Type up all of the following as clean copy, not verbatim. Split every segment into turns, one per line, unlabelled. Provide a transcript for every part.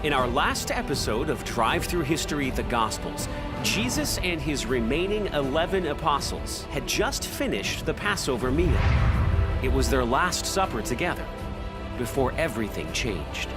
In our last episode of Drive Through History, the Gospels, Jesus and his remaining 11 apostles had just finished the Passover meal. It was their last supper together before everything changed.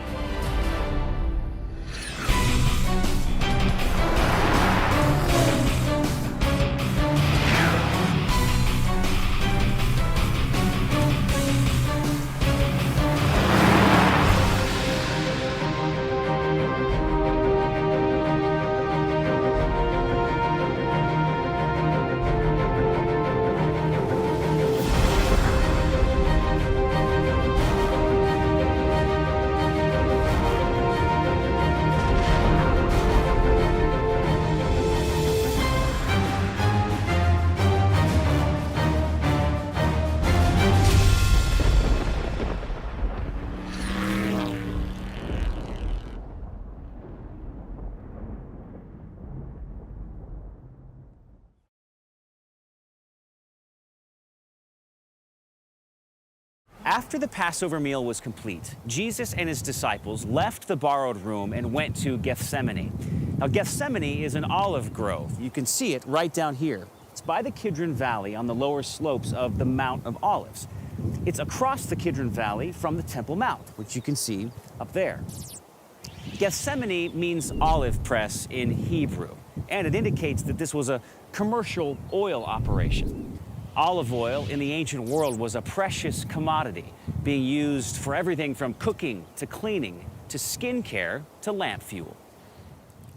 After the Passover meal was complete, Jesus and his disciples left the borrowed room and went to Gethsemane. Now, Gethsemane is an olive grove. You can see it right down here. It's by the Kidron Valley on the lower slopes of the Mount of Olives. It's across the Kidron Valley from the Temple Mount, which you can see up there. Gethsemane means olive press in Hebrew, and it indicates that this was a commercial oil operation. Olive oil in the ancient world was a precious commodity, being used for everything from cooking to cleaning to skincare to lamp fuel.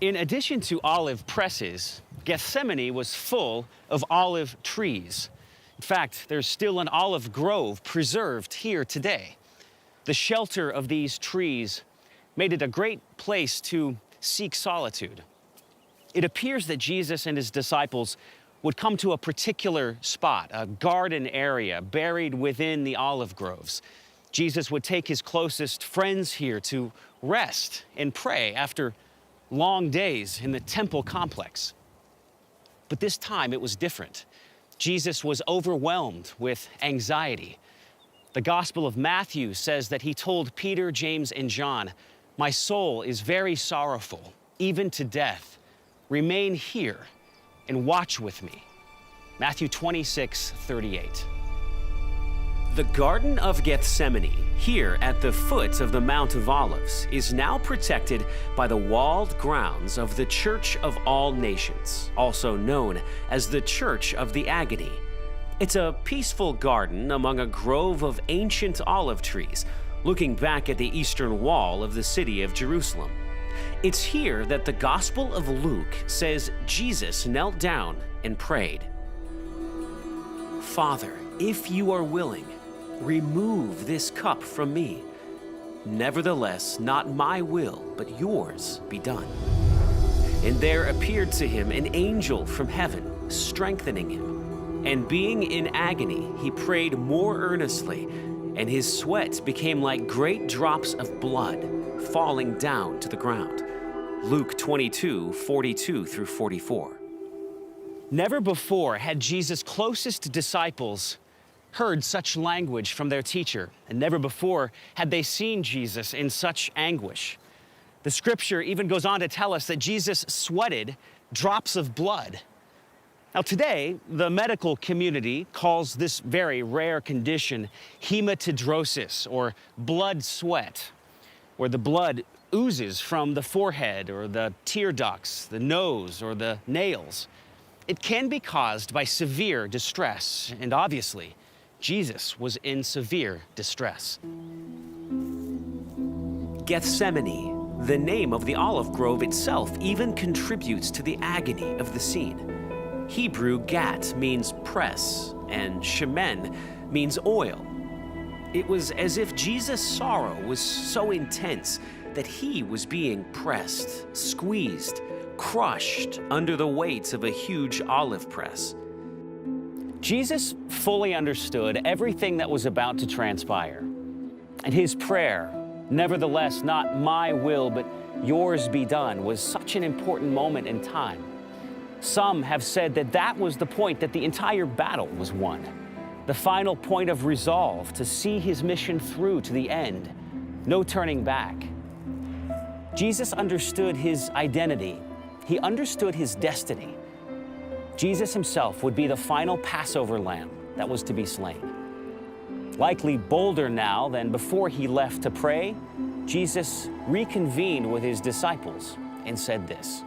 In addition to olive presses, Gethsemane was full of olive trees. In fact, there's still an olive grove preserved here today. The shelter of these trees made it a great place to seek solitude. It appears that Jesus and his disciples would come to a particular spot, a garden area buried within the olive groves. Jesus would take his closest friends here to rest and pray after long days in the temple complex. But this time it was different. Jesus was overwhelmed with anxiety. The Gospel of Matthew says that he told Peter, James, and John, "My soul is very sorrowful, even to death. Remain here and watch with me." Matthew 26:38. The Garden of Gethsemane, here at the foot of the Mount of Olives, is now protected by the walled grounds of the Church of All Nations, also known as the Church of the Agony. It's a peaceful garden among a grove of ancient olive trees, looking back at the eastern wall of the city of Jerusalem. It's here that the Gospel of Luke says Jesus knelt down and prayed. "Father, if you are willing, remove this cup from me. Nevertheless, not my will, but yours be done." And there appeared to him an angel from heaven, strengthening him. And being in agony, he prayed more earnestly, and his sweat became like great drops of blood falling down to the ground. Luke 22:42 through 44. Never before had Jesus' closest disciples heard such language from their teacher, and never before had they seen Jesus in such anguish. The scripture even goes on to tell us that Jesus sweated drops of blood. Now today, the medical community calls this very rare condition hematidrosis, or blood sweat, where the blood oozes from the forehead or the tear ducts, the nose or the nails. It can be caused by severe distress, and obviously, Jesus was in severe distress. Gethsemane, the name of the olive grove itself, even contributes to the agony of the scene. Hebrew gat means press, and shemen means oil. It was as if Jesus' sorrow was so intense that he was being pressed, squeezed, crushed under the weight of a huge olive press. Jesus fully understood everything that was about to transpire. And his prayer, "Nevertheless, not my will, but yours be done," was such an important moment in time. Some have said that that was the point that the entire battle was won. The final point of resolve to see his mission through to the end. No turning back. Jesus understood his identity. He understood his destiny. Jesus himself would be the final Passover lamb that was to be slain. Likely bolder now than before he left to pray, Jesus reconvened with his disciples and said this: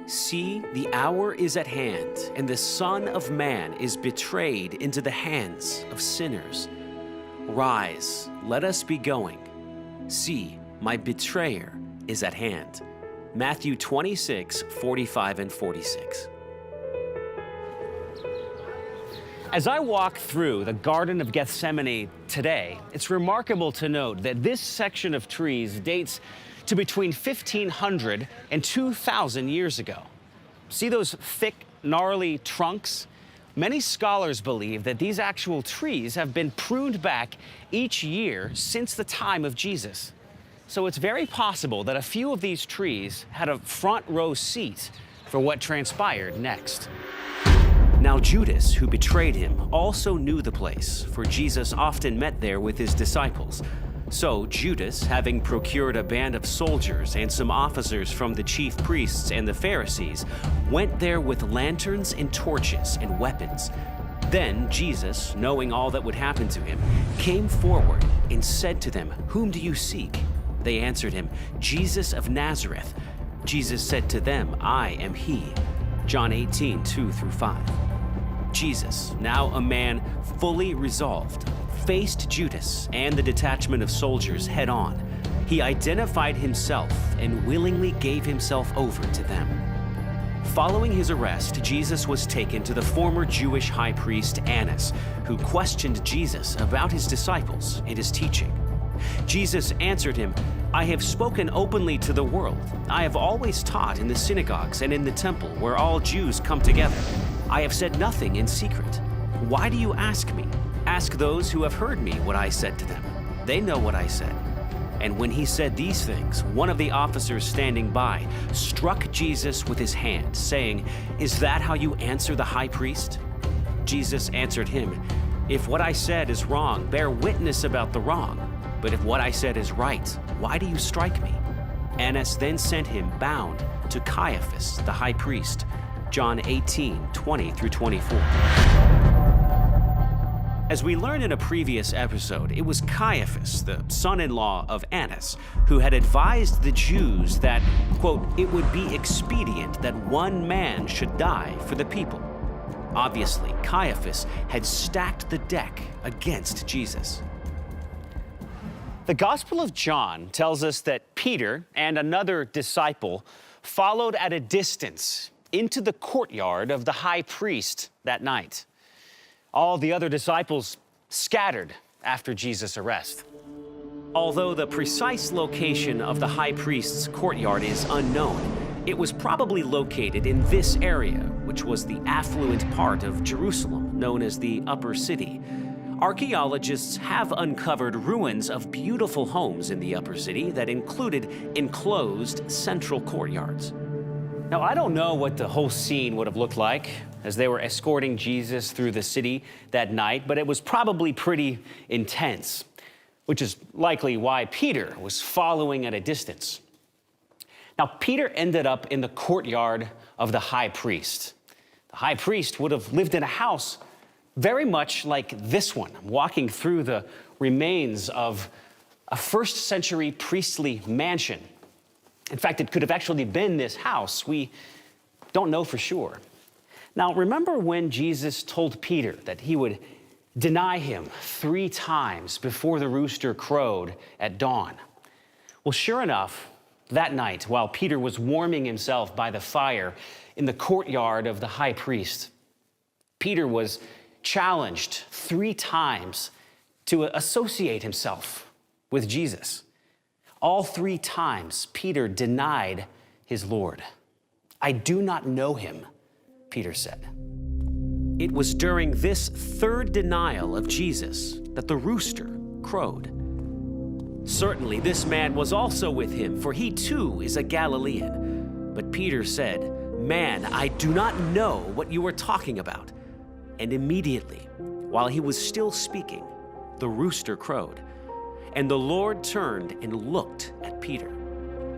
"See, the hour is at hand, and the Son of Man is betrayed into the hands of sinners. Rise, let us be going. See, my betrayer is at hand." Matthew 26, 45 and 46. As I walk through the Garden of Gethsemane today, it's remarkable to note that this section of trees dates to between 1,500 and 2,000 years ago. See those thick, gnarly trunks? Many scholars believe that these actual trees have been pruned back each year since the time of Jesus. So it's very possible that a few of these trees had a front row seat for what transpired next. Now Judas, who betrayed him, also knew the place, for Jesus often met there with his disciples. So Judas, having procured a band of soldiers and some officers from the chief priests and the Pharisees, went there with lanterns and torches and weapons. Then Jesus, knowing all that would happen to him, came forward and said to them, "Whom do you seek?" They answered him, "Jesus of Nazareth." Jesus said to them, "I am he." John 18, 2 through 5. Jesus, now a man fully resolved, faced Judas and the detachment of soldiers head on. He identified himself and willingly gave himself over to them. Following his arrest, Jesus was taken to the former Jewish high priest Annas, who questioned Jesus about his disciples and his teaching. Jesus answered him, "I have spoken openly to the world. I have always taught in the synagogues and in the temple where all Jews come together. I have said nothing in secret. Why do you ask me? Ask those who have heard me what I said to them. They know what I said." And when he said these things, one of the officers standing by struck Jesus with his hand, saying, "Is that how you answer the high priest?" Jesus answered him, "If what I said is wrong, bear witness about the wrong. But if what I said is right, why do you strike me?" Annas then sent him bound to Caiaphas, the high priest. John 18, 20 through 24. As we learned in a previous episode, it was Caiaphas, the son-in-law of Annas, who had advised the Jews that, quote, "it would be expedient that one man should die for the people." Obviously, Caiaphas had stacked the deck against Jesus. The Gospel of John tells us that Peter and another disciple followed at a distance into the courtyard of the high priest that night. All the other disciples scattered after Jesus' arrest. Although the precise location of the high priest's courtyard is unknown, it was probably located in this area, which was the affluent part of Jerusalem, known as the Upper City. Archaeologists have uncovered ruins of beautiful homes in the Upper City that included enclosed central courtyards. Now, I don't know what the whole scene would have looked like as they were escorting Jesus through the city that night, but it was probably pretty intense, which is likely why Peter was following at a distance. Now, Peter ended up in the courtyard of the high priest. The high priest would have lived in a house very much like this one, walking through the remains of a first-century priestly mansion. In fact, it could have actually been this house. We don't know for sure. Now, remember when Jesus told Peter that he would deny him 3 times before the rooster crowed at dawn? Well, sure enough, that night, while Peter was warming himself by the fire in the courtyard of the high priest, Peter was challenged 3 times to associate himself with Jesus. All 3 times, Peter denied his Lord. "I do not know him," Peter said. It was during this 3rd denial of Jesus that the rooster crowed. Certainly, this man was also with him, for he too is a Galilean. But Peter said, "Man, I do not know what you are talking about." And immediately, while he was still speaking, the rooster crowed.
And the Lord turned and looked at Peter.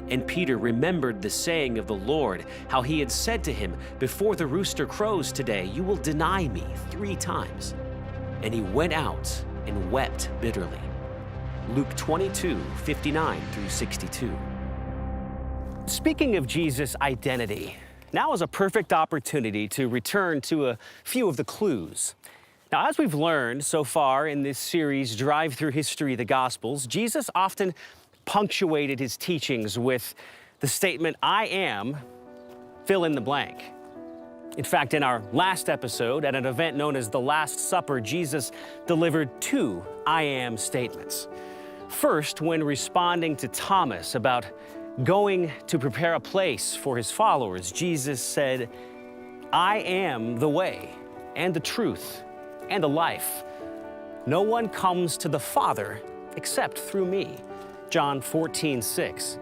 And Peter remembered the saying of the Lord, how he had said to him, "Before the rooster crows today, you will deny me 3 times." And he went out and wept bitterly. Luke 22:59 through 62.
Speaking of Jesus' identity, now is a perfect opportunity to return to a few of the clues. Now, as we've learned so far in this series, Drive Through History, the Gospels, Jesus often punctuated his teachings with the statement, "I am," fill in the blank. In fact, in our last episode, at an event known as the Last Supper, Jesus delivered 2 "I am" statements. First, when responding to Thomas about going to prepare a place for his followers, Jesus said, "I am the way and the truth and the life. No one comes to the Father except through me." John 14:6.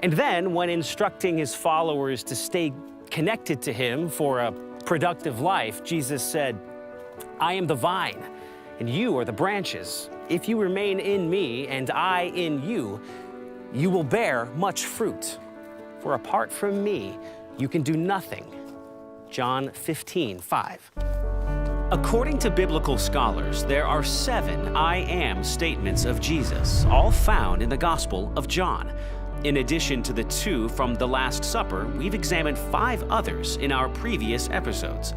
And then, when instructing his followers to stay connected to him for a productive life, Jesus said, "I am the vine, and you are the branches. If you remain in me and I in you, you will bear much fruit. For apart from me, you can do nothing." John 15:5. According to biblical scholars, there are 7 "I am" statements of Jesus, all found in the Gospel of John. In addition to the 2 from the Last Supper, we've examined 5 others in our previous episodes.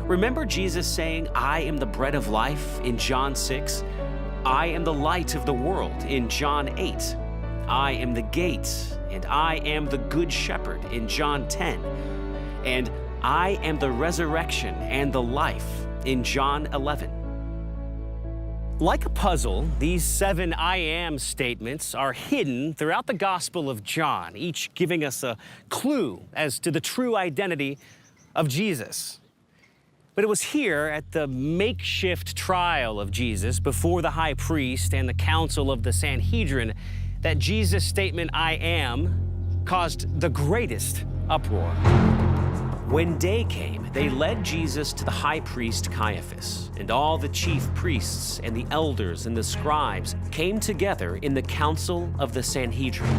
Remember Jesus saying, "I am the bread of life" in John 6? "I am the light of the world" in John 8? "I am the gate," and "I am the good shepherd" in John 10? And "I am the resurrection and the life" in John 11. Like a puzzle, these 7 "I am" statements are hidden throughout the Gospel of John, each giving us a clue as to the true identity of Jesus. But it was here at the makeshift trial of Jesus before the high priest and the council of the Sanhedrin that Jesus' statement, "I am," caused the greatest uproar. When day came, they led Jesus to the high priest Caiaphas, and all the chief priests and the elders and the scribes came together in the council of the Sanhedrin.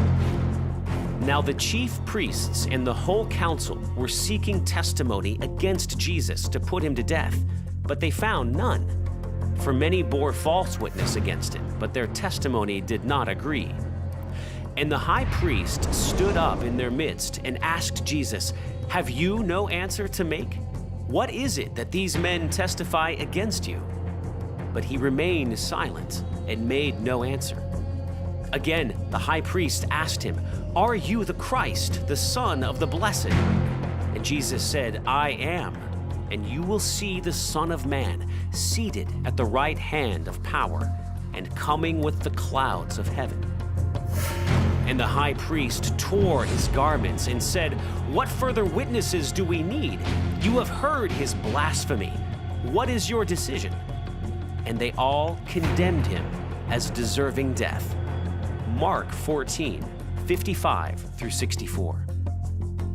Now the chief priests and the whole council were seeking testimony against Jesus to put him to death, but they found none. For many bore false witness against him, but their testimony did not agree. And the high priest stood up in their midst and asked Jesus, "Have you no answer to make? What is it that these men testify against you?" But he remained silent and made no answer. Again, the high priest asked him, "Are you the Christ, the Son of the Blessed?" And Jesus said, "I am, and you will see the Son of Man seated at the right hand of power and coming with the clouds of heaven." And the high priest tore his garments and said, "What further witnesses do we need? You have heard his blasphemy. What is your decision?" And they all condemned him as deserving death. Mark 14:55 through 64.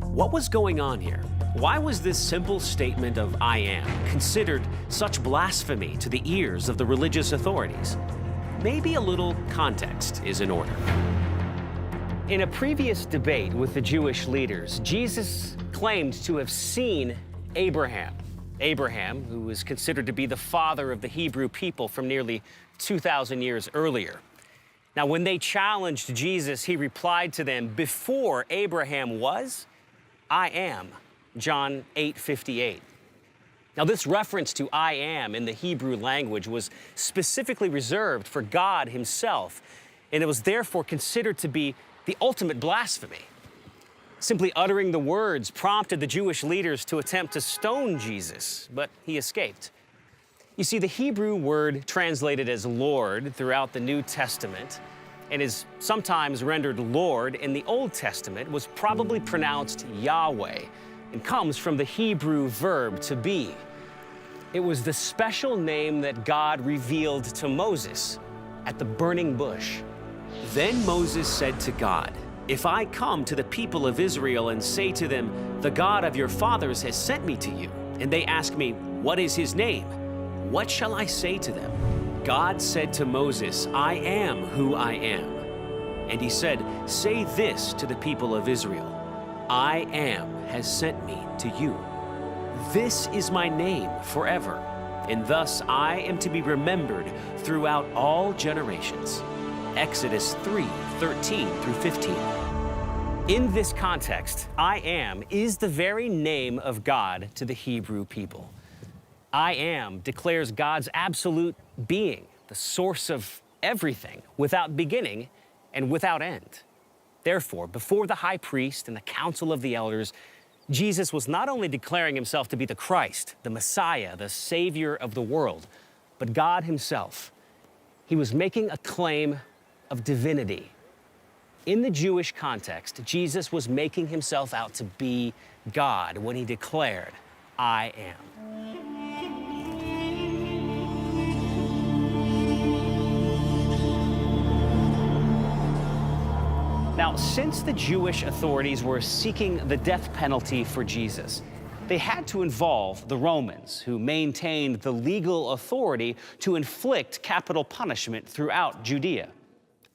What was going on here? Why was this simple statement of "I am" considered such blasphemy to the ears of the religious authorities? Maybe a little context is in order. In a previous debate with the Jewish leaders, Jesus claimed to have seen Abraham. Abraham, who was considered to be the father of the Hebrew people from nearly 2,000 years earlier. Now, when they challenged Jesus, he replied to them, "Before Abraham was, I am." John 8:58. Now, this reference to "I am" in the Hebrew language was specifically reserved for God himself, and it was therefore considered to be the ultimate blasphemy. Simply uttering the words prompted the Jewish leaders to attempt to stone Jesus, but he escaped. You see, the Hebrew word translated as Lord throughout the New Testament and is sometimes rendered Lord in the Old Testament was probably pronounced Yahweh and comes from the Hebrew verb to be. It was the special name that God revealed to Moses at the burning bush. Then Moses said to God, "If I come to the people of Israel and say to them, 'The God of your fathers has sent me to you,' and they ask me, 'What is his name?' what shall I say to them?"
God said to Moses, I am who I am. And he said, say this to the people of Israel, I am has sent me to you. This is my name forever, and thus I am to be remembered throughout all generations. Exodus 3:13 through 15.
In this context, I am is the very name of God to the Hebrew people. I am declares God's absolute being, the source of everything, without beginning and without end. Therefore, before the high priest and the council of the elders, Jesus was not only declaring himself to be the Christ, the Messiah, the Savior of the world, but God himself. He was making a claim of divinity. In the Jewish context, Jesus was making himself out to be God when he declared, I am. Now, since the Jewish authorities were seeking the death penalty for Jesus, they had to involve the Romans, who maintained the legal authority to inflict capital punishment throughout Judea.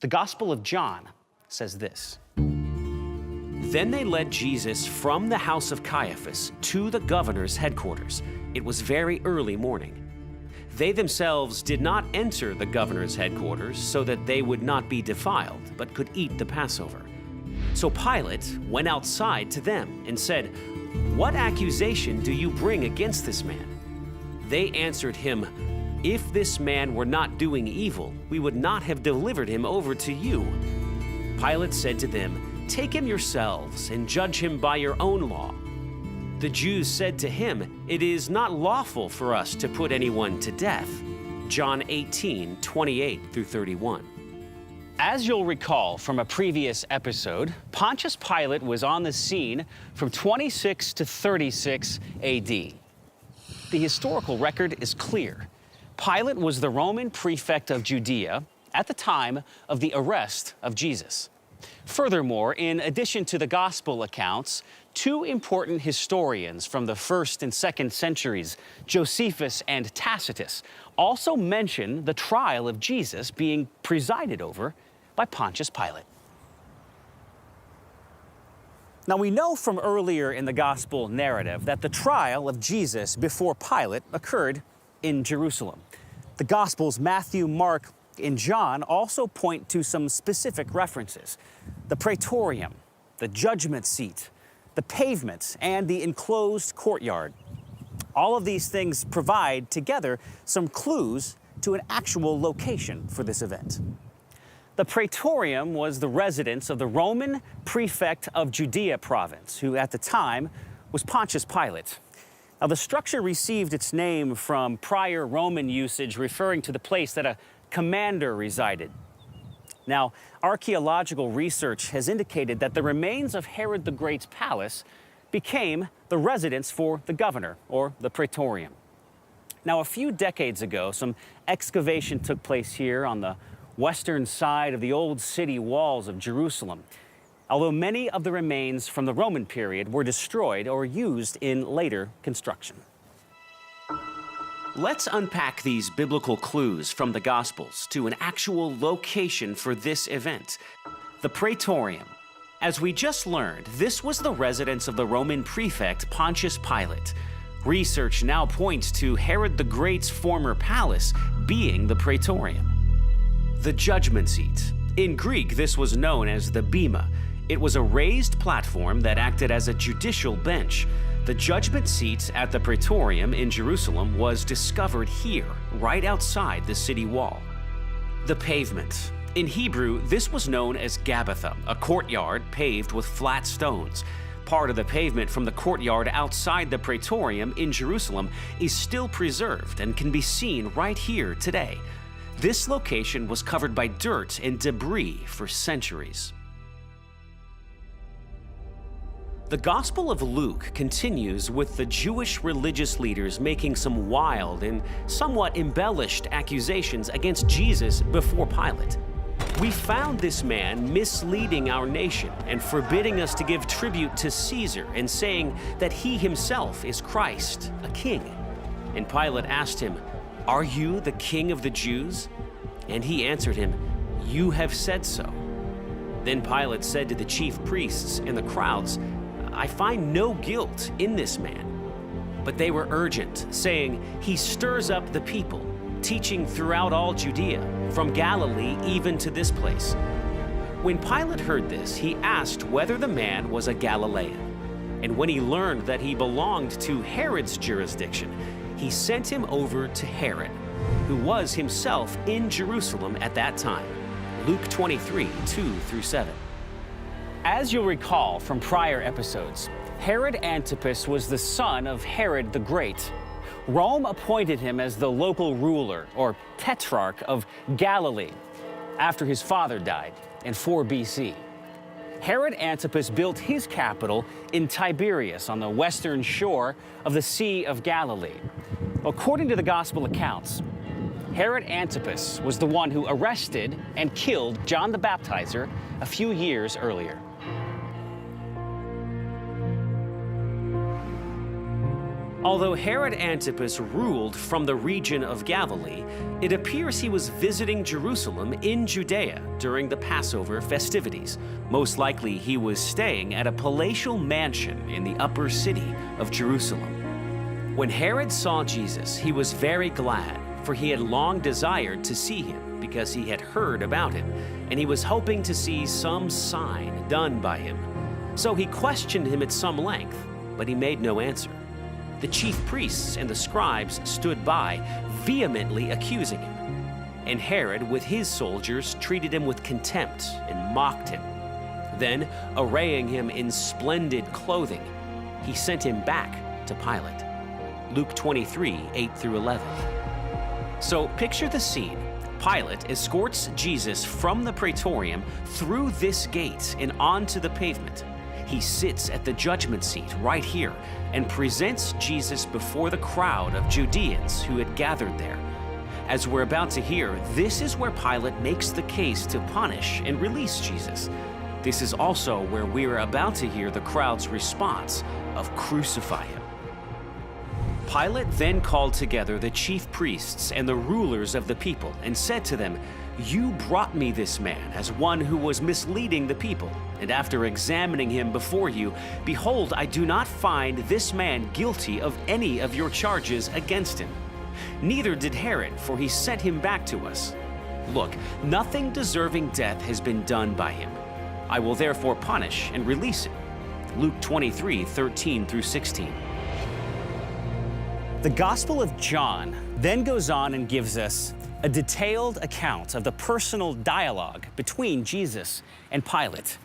The Gospel of John says this.
Then they led Jesus from the house of Caiaphas to the governor's headquarters. It was very early morning. They themselves did not enter the governor's headquarters so that they would not be defiled, but could eat the Passover. So Pilate went outside to them and said, What accusation do you bring against this man? They answered him, If this man were not doing evil, we would not have delivered him over to you. Pilate said to them, Take him yourselves and judge him by your own law. The Jews said to him, It is not lawful for us to put anyone to death. John 18:28 through 31.
As you'll recall from a previous episode, Pontius Pilate was on the scene from 26 to 36 AD. The historical record is clear. Pilate was the Roman prefect of Judea at the time of the arrest of Jesus. Furthermore, in addition to the gospel accounts, two important historians from the 1st and 2nd centuries, Josephus and Tacitus, also mention the trial of Jesus being presided over by Pontius Pilate. Now, we know from earlier in the gospel narrative that the trial of Jesus before Pilate occurred in Jerusalem. The Gospels, Matthew, Mark, and John also point to some specific references. The praetorium, the judgment seat, the pavements, and the enclosed courtyard. All of these things provide together some clues to an actual location for this event. The praetorium was the residence of the Roman prefect of Judea province, who at the time was Pontius Pilate. Now, the structure received its name from prior Roman usage referring to the place that a commander resided. Now, archaeological research has indicated that the remains of Herod the Great's palace became the residence for the governor, or the praetorium. Now, a few decades ago, some excavation took place here on the western side of the old city walls of Jerusalem, although many of the remains from the Roman period were destroyed or used in later construction.
Let's unpack these biblical clues from the Gospels to an actual location for this event, the praetorium. As we just learned, this was the residence of the Roman prefect Pontius Pilate. Research now points to Herod the Great's former palace being the praetorium. The judgment seat. In Greek, this was known as the bema. It was a raised platform that acted as a judicial bench. The judgment seat at the praetorium in Jerusalem was discovered here, right outside the city wall. The pavement. In Hebrew, this was known as Gabbatha, a courtyard paved with flat stones. Part of the pavement from the courtyard outside the praetorium in Jerusalem is still preserved and can be seen right here today. This location was covered by dirt and debris for centuries. The Gospel of Luke continues with the Jewish religious leaders making some wild and somewhat embellished accusations against Jesus before Pilate. We found this man misleading our nation and forbidding us to give tribute to Caesar and saying that he himself is Christ, a king. And Pilate asked him, "Are you the king of the Jews?" And he answered him, "You have said so." Then Pilate said to the chief priests and the crowds, "I find no guilt in this man." But they were urgent, saying, "He stirs up the people, teaching throughout all Judea, from Galilee even to this place." When Pilate heard this, he asked whether the man was a Galilean. And when he learned that he belonged to Herod's jurisdiction, he sent him over to Herod, who was himself in Jerusalem at that time. Luke 23, 2-7.
As you'll recall from prior episodes, Herod Antipas was the son of Herod the Great. Rome appointed him as the local ruler, or tetrarch, of Galilee after his father died in 4 BC. Herod Antipas built his capital in Tiberias on the western shore of the Sea of Galilee. According to the gospel accounts, Herod Antipas was the one who arrested and killed John the Baptizer a few years earlier.
Although Herod Antipas ruled from the region of Galilee, it appears he was visiting Jerusalem in Judea during the Passover festivities. Most likely he was staying at a palatial mansion in the upper city of Jerusalem. When Herod saw Jesus, he was very glad, for he had long desired to see him because he had heard about him, and he was hoping to see some sign done by him. So he questioned him at some length, but he made no answer. The chief priests and the scribes stood by, vehemently accusing him. And Herod, with his soldiers, treated him with contempt and mocked him. Then, arraying him in splendid clothing, he sent him back to Pilate. Luke 23, 8-11. So picture the scene. Pilate escorts Jesus from the praetorium through this gate and onto the pavement. He sits at the judgment seat right here and presents Jesus before the crowd of Judeans who had gathered there. As we're about to hear, this is where Pilate makes the case to punish and release Jesus. This is also where we are about to hear the crowd's response of "Crucify him." Pilate then called together the chief priests and the rulers of the people and said to them, "You brought me this man as one who was misleading the people, and after examining him before you, behold, I do not find this man guilty of any of your charges against him. Neither did Herod, for he sent him back to us. Look, nothing deserving death has been done by him. I will therefore punish and release him." Luke 23, 13-16.
The Gospel of John then goes on and gives us a detailed account of the personal dialogue between Jesus and Pilate.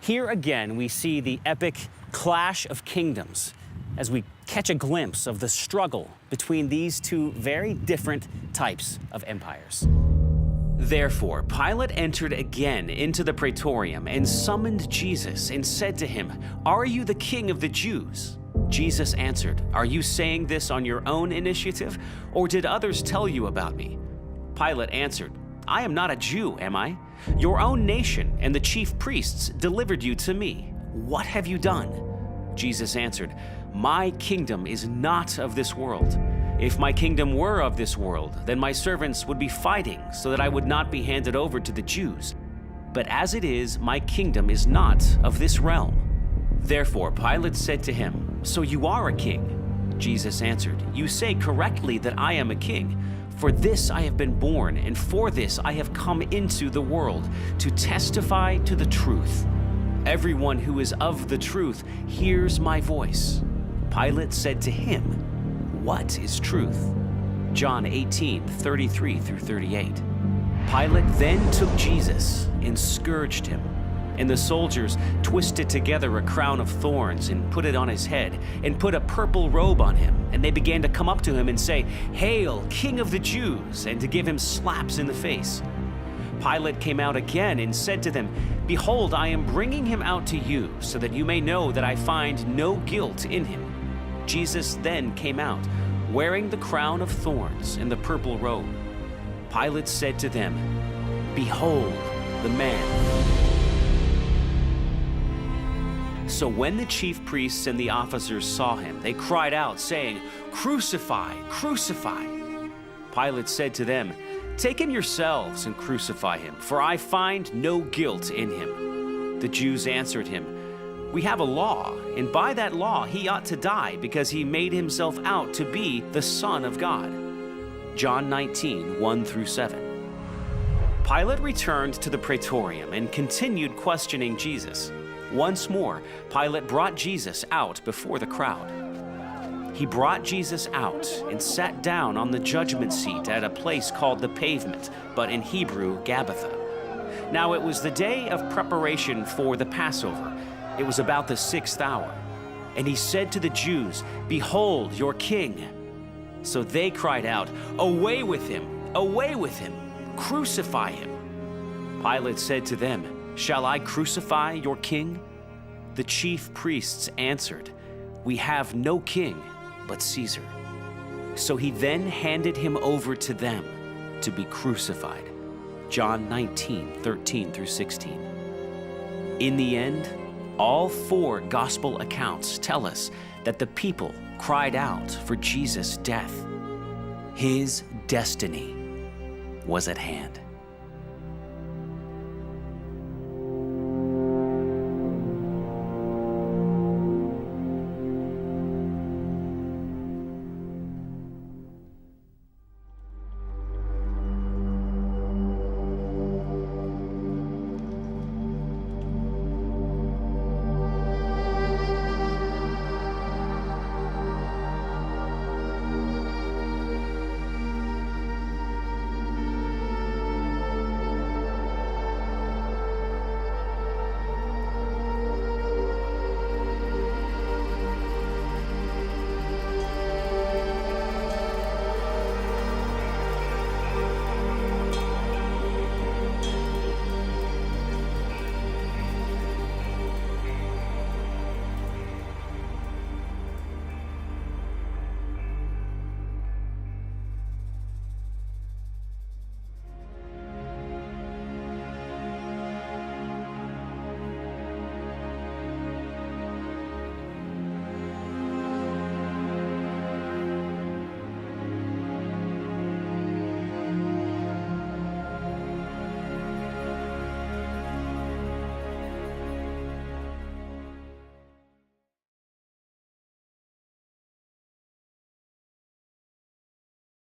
Here again, we see the epic clash of kingdoms as we catch a glimpse of the struggle between these two very different types of empires.
Therefore, Pilate entered again into the praetorium and summoned Jesus and said to him, "Are you the king of the Jews?" Jesus answered, "Are you saying this on your own initiative, or did others tell you about me?" Pilate answered, "I am not a Jew, am I? Your own nation and the chief priests delivered you to me. What have you done?" Jesus answered, "My kingdom is not of this world. If my kingdom were of this world, then my servants would be fighting so that I would not be handed over to the Jews. But as it is, my kingdom is not of this realm." Therefore Pilate said to him, "So you are a king?" Jesus answered, "You say correctly that I am a king. For this I have been born, and for this I have come into the world, to testify to the truth. Everyone who is of the truth hears my voice." Pilate said to him, "What is truth?" John 18, 33-38. Pilate then took Jesus and scourged him. And the soldiers twisted together a crown of thorns and put it on his head, and put a purple robe on him. And they began to come up to him and say, "Hail, King of the Jews!" and to give him slaps in the face. Pilate came out again and said to them, "Behold, I am bringing him out to you, so that you may know that I find no guilt in him." Jesus then came out, wearing the crown of thorns and the purple robe. Pilate said to them, "Behold the man." So when the chief priests and the officers saw him, they cried out, saying, "Crucify! Crucify!" Pilate said to them, "Take him yourselves and crucify him, for I find no guilt in him." The Jews answered him, "We have a law, and by that law he ought to die because he made himself out to be the Son of God." John 19, 1 through 7. Pilate returned to the praetorium and continued questioning Jesus. Once more, Pilate brought Jesus out before the crowd. He brought Jesus out and sat down on the judgment seat at a place called the Pavement, but in Hebrew, Gabbatha. Now it was the day of preparation for the Passover. It was about the 6th hour. And he said to the Jews, "Behold your king." So they cried out, "Away with him! Away with him! Crucify him!" Pilate said to them, "Shall I crucify your king?" The chief priests answered, "We have no king but Caesar." So he then handed him over to them to be crucified. John 19, 13 through 16. In the end, all 4 gospel accounts tell us that the people cried out for Jesus' death. His destiny was at hand.